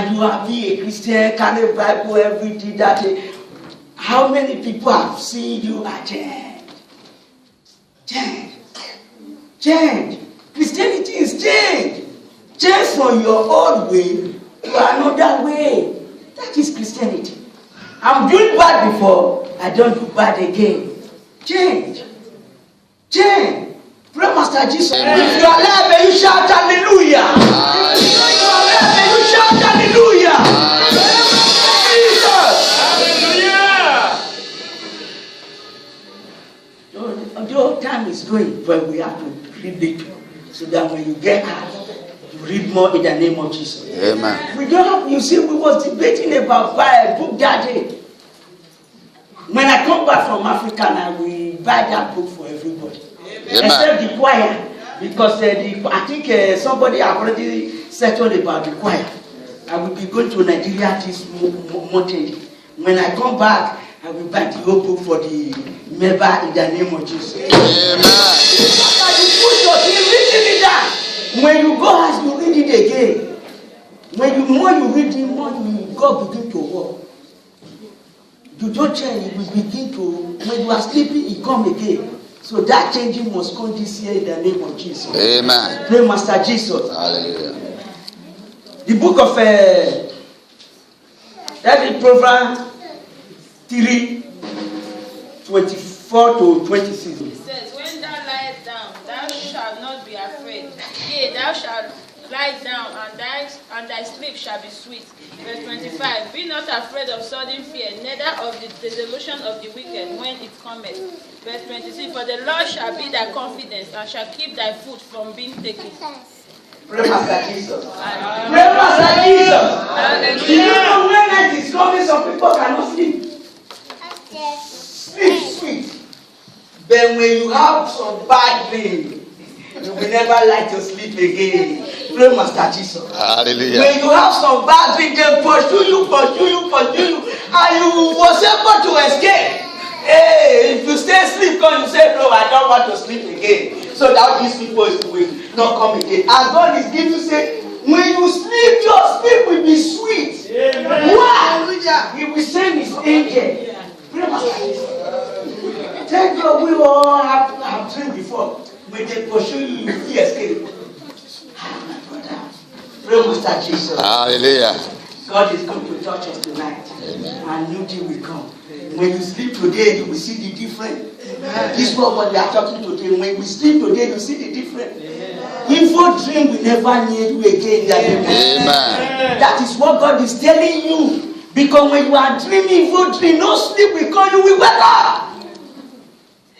You have been a Christian, carry Bible every day that day. How many people have seen you are changed? Change. Christianity is change. Change from your old way to another way. That is Christianity. I'm doing bad before, I don't do bad again. Change. Pray, Master Jesus. Amen. If you are alive, may you shout hallelujah. If you are alive, may you shout hallelujah. Jesus. Although time is going, but we have to read it so that when you get out, you read more in the name of Jesus. Amen. We don't have, you see, we was debating about buy a book that day. When I come back from Africa now, we buy that book for everybody. Amen. Except the choir, because I think somebody have already settled about the choir. I will be going to Nigeria this month. When I come back, I will buy the whole book for the member in the name of Jesus. Amen. After you put your thing, reading it down. When you go house, you read it again. More you read it, more God begin to work. You don't change, it will begin to, when you are sleeping, it come again. So that changing must come this year in the name of Jesus. Amen. Pray, Master Jesus. Hallelujah. The book of that is Proverbs 3:24 to 26. It says, when thou liest down, thou shalt not be afraid. Yea, thou shalt lie down, and thy sleep shall be sweet. Verse 25. Be not afraid of sudden fear, neither of the dissolution of the wicked when it cometh. Verse 26. For the Lord shall be thy confidence, and shall keep thy foot from being taken. Pray, Master Jesus. Pray, Master Jesus. Do you know when night is coming, some people cannot sleep? Sleep sweet. But when you have some bad dream, you will never like to sleep again. Pray, Master Jesus. Hallelujah. When you have some bad dream, they pursue you, and you was able to escape. Hey, if you stay asleep, you say, no, I don't want to sleep again. So that these people will not come again. And God is giving you, say, when you sleep, your sleep will be sweet. Amen. Why? He will send his angel. Pray, Master Jesus. Thank God we all have dreamed before. When they pursue you, you will escape. My brother. Pray, Master Jesus. Hallelujah. God is going to touch us tonight. Amen. And new day will come. When you sleep today, you will see the difference. This is what we are talking today. When we sleep today, you see the difference. Evil dream will never near you again. Amen. That is what God is telling you. Because when you are dreaming evil dream, no sleep will come, you will wake up.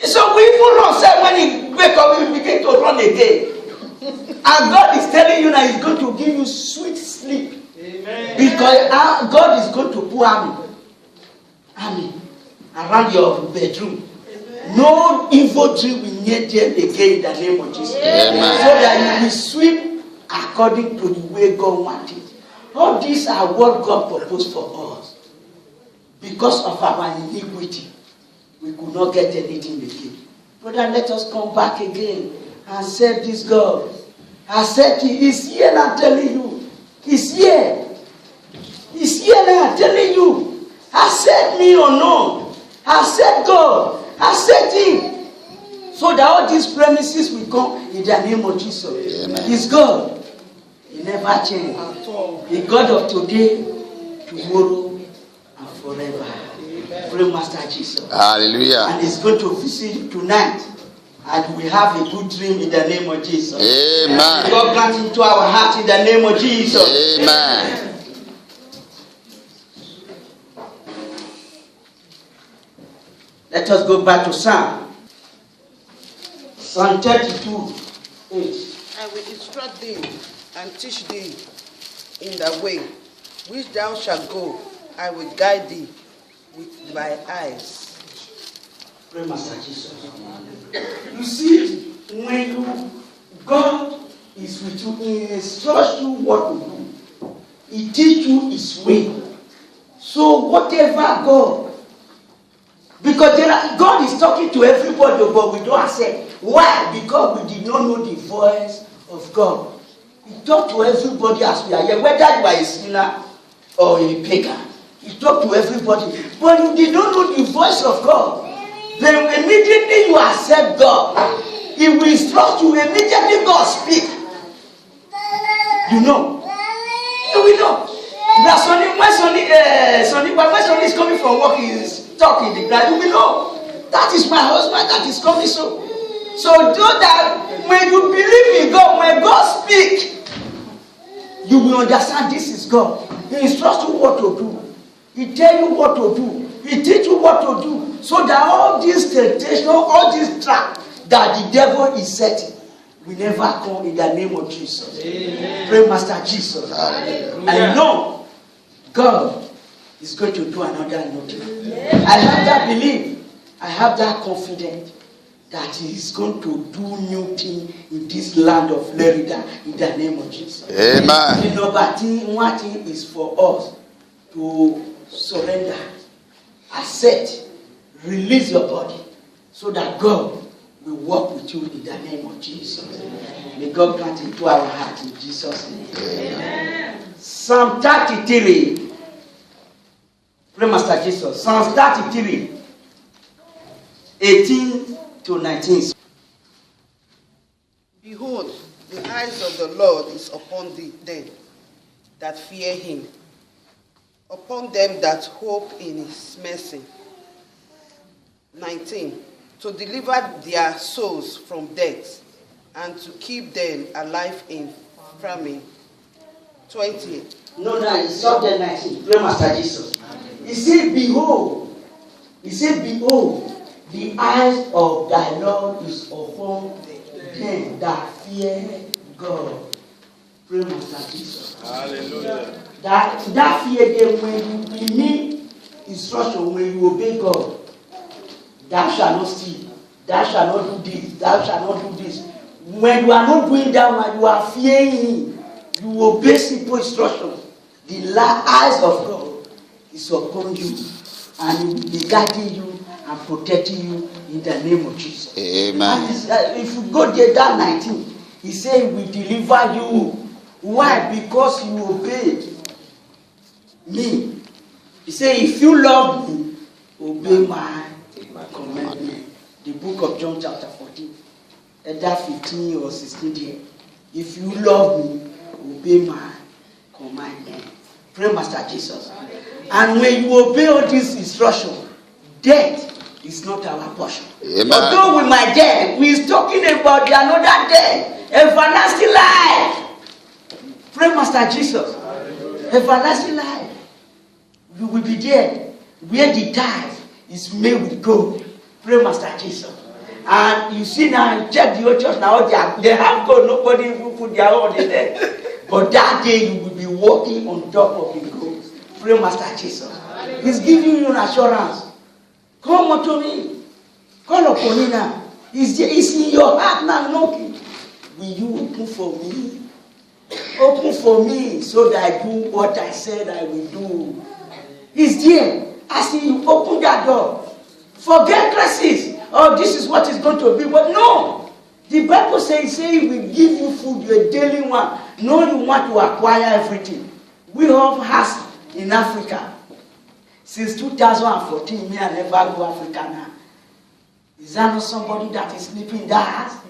So we even run, say when you wake up, you begin to run again. And God is telling you that He's going to give you sweet sleep. Amen. Because God is going to put army around your bedroom. Amen. No evil dream will near them again in the name of Jesus. Amen. So that you will sleep according to the way God wanted. All these are what God proposed for us. Because of our iniquity, we could not get anything again. Brother, let us come back again and serve this God. I said He's here now telling you. He's here. He's here now telling you. Accept me or no. Accept God. Accept Him. So that all these premises will come in the name of Jesus. Amen. He's God. He never changed. The God of today, tomorrow, and forever. Pray, Master Jesus. Hallelujah. And He's going to visit you tonight. And we have a good dream in the name of Jesus. Amen. God grant it to our heart in the name of Jesus. Amen. Let us go back to Psalm 32:8. I will instruct thee and teach thee in the way which thou shalt go. I will guide thee with my eyes. Pray, Master Jesus. You see, when God is with you, He instructs you what to do. He teaches you His way. So whatever because God is talking to everybody, but we don't accept. Why? Because we did not know the voice of God. He talks to everybody as we are here, whether you are a sinner or a pagan. You talk to everybody, but you don't know the voice of God. Then immediately you accept God, He will instruct you. Immediately God speak. You know. You will know. That when Sonny is coming from work, he is talking the ground. You will know. That is my husband that is coming so. So do that when you believe in God, when God speak, you will understand this is God. He instructs you what to do. He tell you what to do. He teach you what to do. So that all this temptation, all this trap that the devil is setting will never come in the name of Jesus. Amen. Pray, Master Jesus. I know God is going to do another new thing. I have that belief. I have that confidence that He is going to do new thing in this land of Florida in the name of Jesus. Amen. The number one thing is for us to surrender, accept, release your body, so that God will walk with you in the name of Jesus. May God grant it to our heart in Jesus' name. Amen. Psalm 33. Pray, Master Jesus. Psalm 33, 18 to 19. Behold, the eyes of the Lord is upon them that fear Him, upon them that hope in His mercy. 19. To deliver their souls from death, and to keep them alive in famine. 20. No, it's not the 19. Pray, Master Jesus. He said, behold. He said, behold, the eyes of thy Lord is upon them that fear God. Pray, Master Jesus. Hallelujah. That fear them when you believe instruction, when you obey God. Thou shalt not steal. Thou shalt not do this. Thou shalt not do this. When you are not doing that, when you are fearing Him, you obey simple instruction. The eyes of God is upon you, and He will be guiding you and protecting you in the name of Jesus. Amen. If you go there, that 19, He said He will deliver you. Why? Because you obeyed me. He said, if you love me, obey my commandment. The book of John chapter 14, either 15 or 16 there. If you love me, obey my commandment. Pray, Master Jesus. And when you obey all these instructions, death is not our portion. Amen. Although with my death, we are talking about the another death, everlasting life. Pray, Master Jesus. Everlasting life. You will be there where the tithe is made with gold. Pray, Master Jesus. And you see now, check the old church now, they have gold, nobody will put their own in there. But that day you will be walking on top of the gold. Pray, Master Jesus. He's giving you an assurance. Come unto me. Call upon me now. It's in your heart now knocking. Will you open for me? Open for me so that I do what I said I will do. He's there. As you open that door. Forget crisis. Oh, this is what it's going to be. But no. The Bible says He will give you food, your daily one. No, you want to acquire everything. We have has in Africa. Since 2014, me I never go Africa now. Is there not somebody that is sleeping in that house?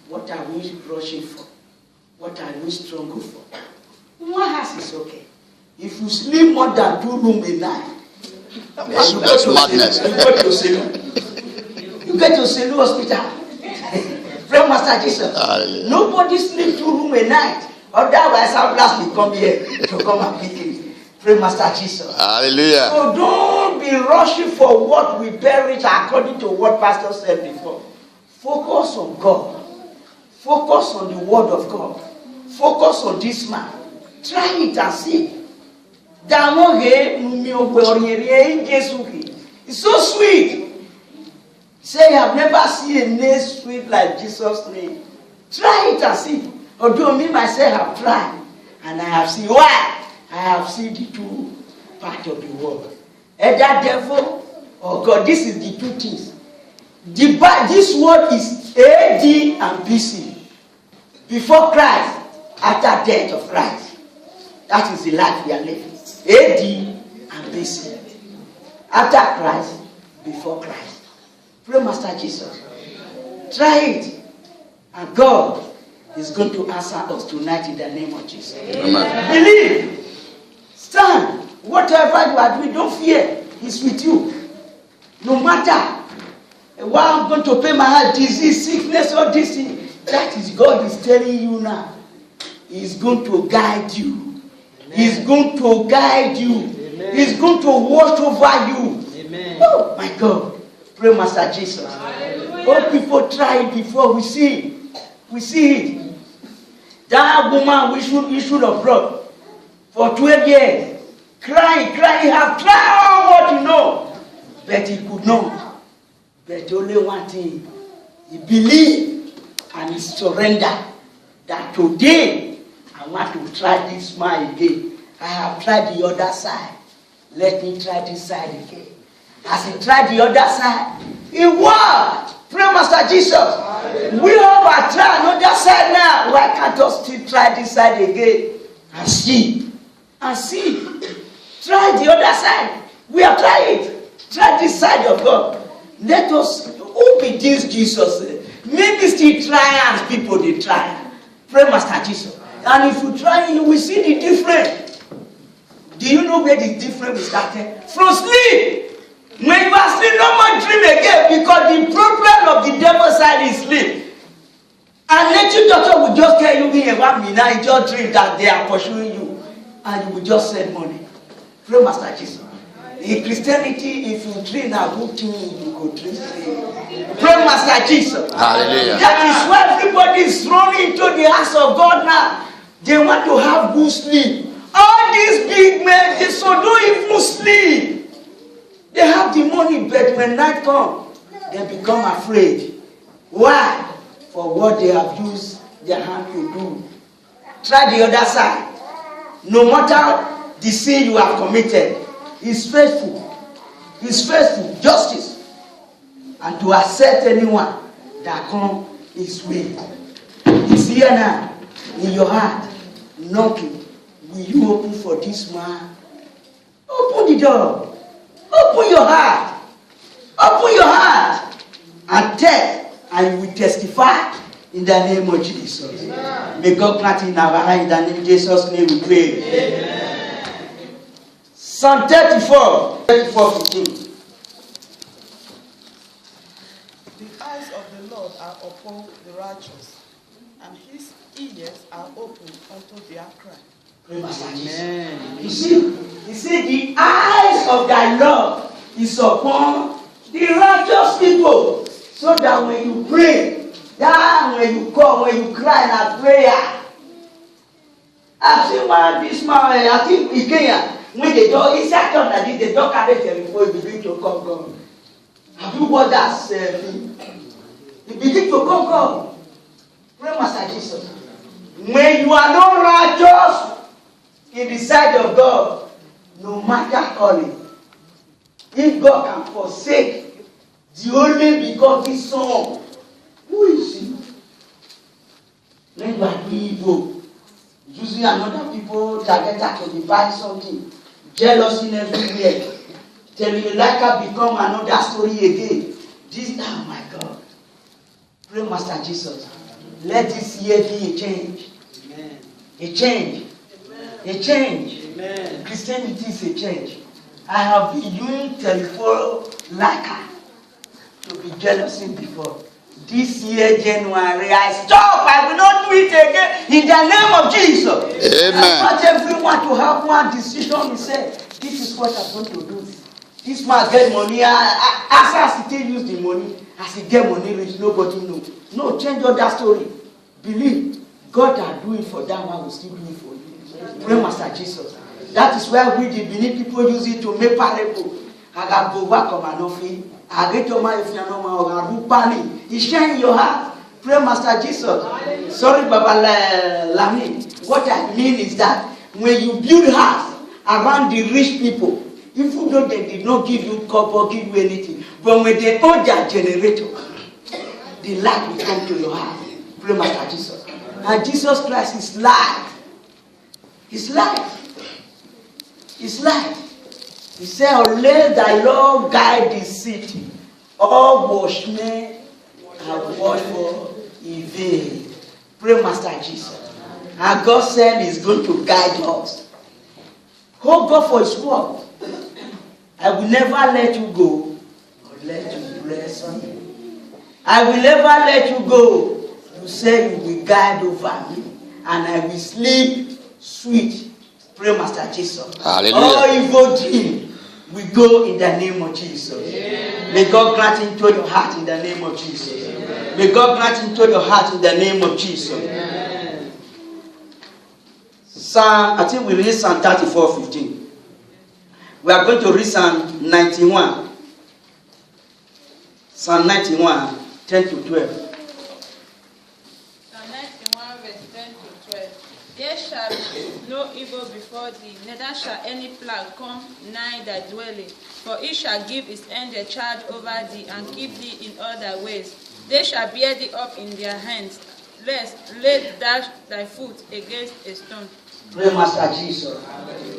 What are we rushing for? What are we struggling for? One house is okay. If you sleep more than 2 rooms a night, That's madness. You go to Selu. You get to Selu hospital. Pray, Master Jesus. Hallelujah. Nobody sleep 2 rooms a night. Otherwise, ambulance will come here to come and pick it. Pray, Master Jesus. Hallelujah. So don't be rushing for what we perish according to what Pastor said before. Focus on God. Focus on the Word of God. Focus on this man. Try it and see. It's so sweet. Say, I've never seen a name sweet like Jesus' name. Try it and see. Although me myself have tried, and I have seen why. I have seen the two part of the world. Either devil or God. This is the 2 things. This word is AD and BC. Before Christ, after death of Christ. That is the life we are living. AD and BC. After Christ, before Christ. Pray, Master Jesus. Try it. And God is going to answer us tonight in the name of Jesus. Amen. Believe. Stand. Whatever you are doing, don't fear. He's with you. No matter what I'm going to pay my heart, disease, sickness, or this thing. That is God is telling you now. He's going to guide you. Amen. He's going to guide you. Amen. He's going to watch over you. Amen. Oh my God. Pray, Master Jesus. Hallelujah. All people try it before we see it. We see it. That woman we should have brought for 12 years. Crying. He have tried all what you know. But he could not. But only one thing. He believed and he surrendered. That today I want to try this man again. I have tried the other side. Let me try this side again. As he tried the other side, it worked. Pray, Master Jesus. We all are trying another side now. Why can't us still try this side again? And see. And see. Try the other side. We are trying it. Try this side of God. Let us obedience Jesus. Maybe still try as people they try. Pray, Master Jesus. And if you try, you will see the difference. Do you know where the difference started? From sleep. When you are sleep, no more dream again, because the problem of the devil side is sleep. And nature doctor will just tell you in 1 minute, you just dream that they are pursuing you, and you will just send money. Pray, Master Jesus. In Christianity, if you dream a good thing, you go dream. Pray, Master Jesus. Hallelujah. That is why everybody is thrown into the house of God now. They want to have good sleep. All these big men, they so don't even sleep. They have the money, but when night comes, they become afraid. Why? For what they have used their hand to do. Try the other side. No matter the sin you have committed, He's faithful. He's faithful. Justice. And to accept anyone that comes His way. He's here now, in your heart, knocking. Will you open for this man? Open the door. Open your heart. Open your heart. And tell, and you will testify in the name of Jesus. Amen. May God plant in our heart in the name of Jesus' name we pray. Amen. Psalm 34:15. The eyes of the Lord are upon the righteous, and his ears are open unto their cry. Amen. You see, the eyes of thy Lord is upon the righteous people, so that when you pray, that when you call, when you cry in a prayer, I've seen this man, I think in Kenya, when they do, it's actually that they don't carry them before you begin to come God. Have you watched that thing? You begin to come. Pray, Master Jesus. When you are not righteous in the sight of God, no matter calling, if God can forsake the only begotten Son, who is He? When you are doing evil, using another people to buy something, jealousy everywhere, telling you like I become another story again. This, oh my God. Pray, Master Jesus. Let this year be a change. Amen. A change. Amen. A change. Amen. Christianity is a change. I have been using telephone lacquer to be jealous before. This year, January, I stop. I will not do it again in the name of Jesus. Amen. I want everyone to have one decision. He said, this is what I'm going to do. This man get money. As he still use the money, as he get money, which nobody knows. No, change all that story. Believe God that do it for that one will still do it for you. Pray, Master Jesus. That is why we the Benin people use it to make parable. I got go back on my nothing. I get to my if you know my He shine in your heart. Pray, Master Jesus. Sorry, Baba Lami. What I mean is that when you build house around the rich people, even though they did not give you cup or give you anything, but when they own their generator, the light will come to your heart. Pray, Master Jesus. And Jesus Christ is light. It's life. It's life. He said, unless the Lord guide the city, all watchmen have watched for in vain. Pray, Master Jesus. And God said He's going to guide us. Hold God for His word. I will never let you go or let you bless me. I will never let you go. You say you will guide over me, and I will sleep sweet. Pray, Master Jesus. Hallelujah. All evil dream will go in the name of Jesus. Amen. May God grant into your heart in the name of Jesus. Amen. May God grant into your heart in the name of Jesus. Amen. Psalm, I think we read Psalm 34:15. We are going to read Psalm 91. Psalm 91, 10 to 12. Psalm 91, verse 10 to 12. There shall be no evil before thee, neither shall any plague come nigh thy dwelling. For he shall give his angel charge over thee, and keep thee in all thy ways. They shall bear thee up in their hands, lest dash thy foot against a stone. Pray, Master Jesus.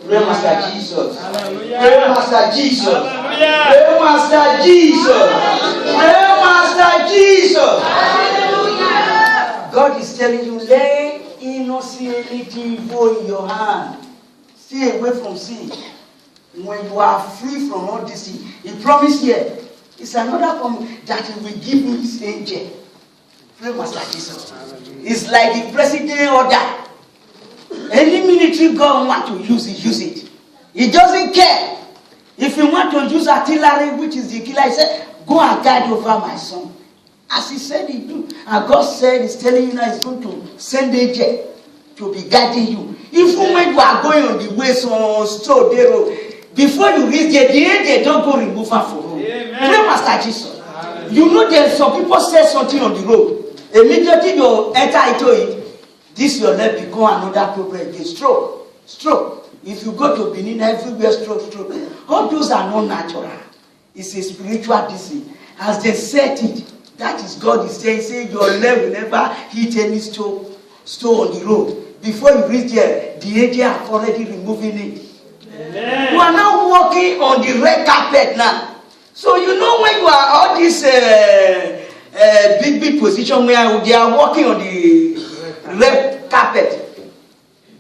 Pray, Master Jesus. Pray, Master Jesus. Pray, Master Jesus. Pray, Master Jesus. God is telling you, let him not see anything evil in your hand. Stay away from sin. When you are free from all this sin, He promised here. It's another promise that He will give you His angel. Pray, Master Jesus. It's like the president order. Any military God want to use it, use it. He doesn't care. If you want to use artillery, which is the killer, He said, go and guide over my son. As He said He do. And God said He's telling you now He's going to send angel to be guiding you. Even when you are going on the way, so they road, before you reach there, the angel don't go remove her for road. Pray, Master Jesus. Amen. You know there's some people say something on the road. Immediately you enter into it, this your leg become another problem again. Stroke. If you go to Benin, everywhere stroke. All those are not natural. It's a spiritual disease. As they said it, that is God is saying your leg will never hit any stone on the road. Before you reach there, the angel are already removing it. Amen. You are now walking on the red carpet now. So you know when you are all this big position where they are walking on the red carpet.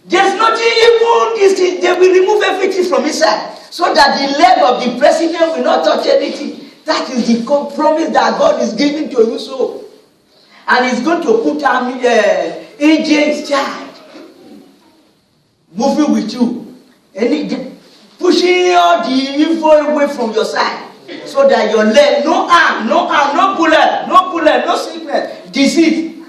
There's nothing even, they will remove everything from inside so that the leg of the president will not touch anything. That is the promise that God is giving to you. So, and He's going to put angels child moving with you, and pushing all the evil away from your side, so that your leg, no arm, no bullet, no sickness, disease,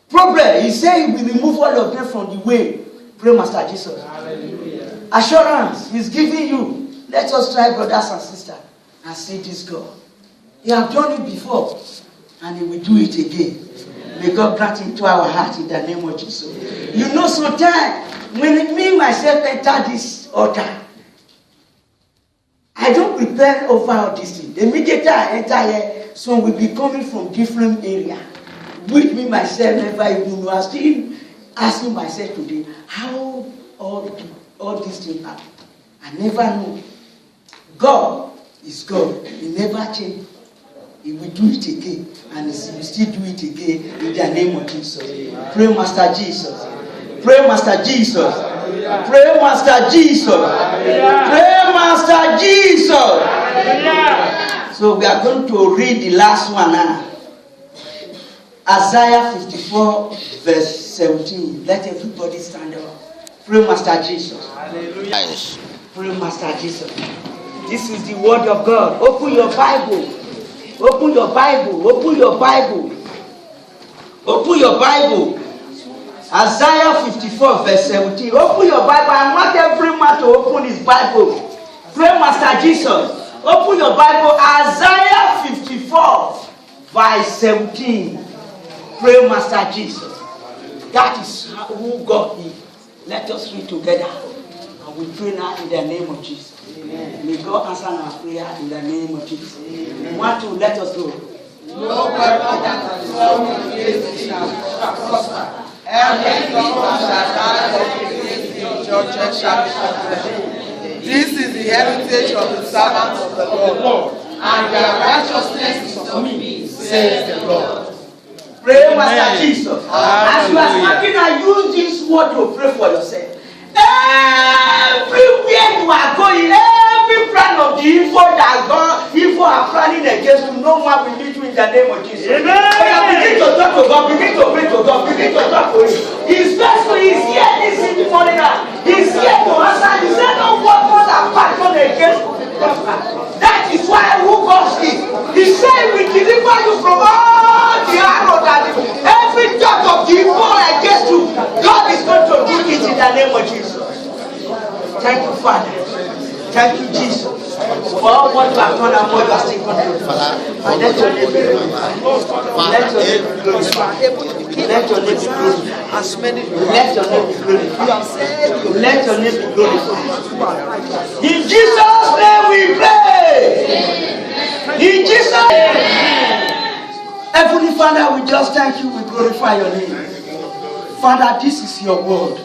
problem. He said He will remove all of them from the way. Pray, Master Jesus. Hallelujah. Assurance He's giving you. Let us try, brothers and sisters, and see this God. He has done it before, and He will do it again. Amen. May God grant into our heart in the name of Jesus. Amen. You know, sometimes when me myself enter this altar, I don't prepare over all these things. Immediately I enter here, some will be coming from different areas. With me myself never even know. I'm still asking myself today, how all these things happen. I never know. God is God. He never changes. He will do it again, and He will still do it again in the name of Jesus. Pray, Master Jesus. Pray, Master Jesus. Pray, Master Jesus. Pray, Master Jesus. So we are going to read the last one now. Isaiah 54, verse 17. Let everybody stand up. Pray, Master Jesus. Yes. Pray, Master Jesus. This is the word of God. Open your Bible. Open your Bible. Open your Bible. Open your Bible. Isaiah 54, verse 17. Open your Bible. I want every man to open his Bible. Pray, Master Jesus. Open your Bible. Isaiah 54, verse 17. Pray, Master Jesus. That is who God is. Let us read together. And we pray now in the name of Jesus. Amen. May God answer our prayer in the name of Jesus. Amen. 1, 2, let us go. No weapon that is formed against thee shall prosper. Every tongue that rises against thee judgment shall be fulfilled. This is the heritage of the servants of the Lord, and their righteousness is of me, says the Lord. Pray, Master Jesus. As you are standing, I use this word to pray for yourself. Everywhere you are going, every plan of the evil that God, evil are planning against you, no one will meet you in the name of Jesus. Begin to talk to God, begin to pray to God, begin to talk to Him. His vessel is here this morning. He's here to answer. He said, no weapons are fashioned against you. That is why who God is. He said, we deliver you from all the arrow that every thought of the evil against you, God is going to do it in the name of Jesus. Thank you, Father. Thank you, Jesus, for all what you have done and what you are still going to do. And let your name be glorified. Let your name be glorified. Let your name be glorified. Let your name be glorified. Let your name be glorified. In Jesus' name we pray. In Jesus' name. Heavenly Father, we just thank you. We glorify your name. Father, this is your word.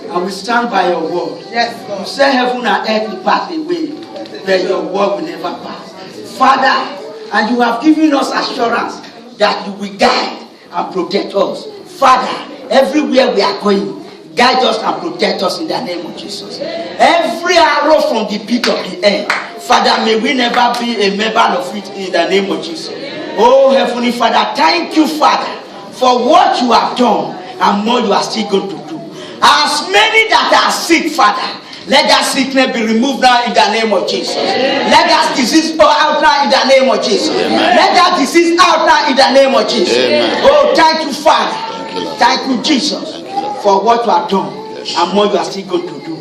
And we stand by your word. Yes, you say heaven and earth will pass away, but your word will never pass. Father, and you have given us assurance that you will guide and protect us. Father, everywhere we are going, guide us and protect us in the name of Jesus. Every arrow from the pit of the air, Father, may we never be a member of it in the name of Jesus. Oh, Heavenly Father, thank you, Father, for what you have done and more you are still going to do. As many that are sick, Father, let that sickness be removed now in the name of Jesus. Let that disease go out now in the name of Jesus. Let that disease out now in the name of Jesus. Oh, thank you, Father. Thank you, Jesus, for what you have done and more you are still going to do.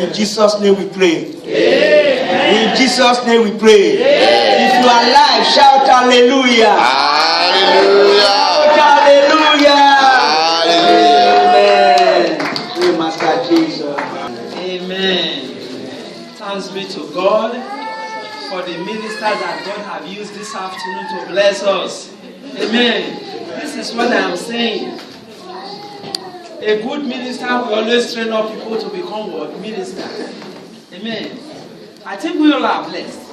In Jesus' name we pray. In Jesus' name we pray. If you are alive, shout hallelujah. Hallelujah. Hallelujah. Hallelujah. Amen. Master Jesus. Amen. Thanks be to God for the ministers that God have used this afternoon to bless us. Amen. This is what I am saying. A good minister will always train up people to become what? Ministers. Amen. I think we all are blessed.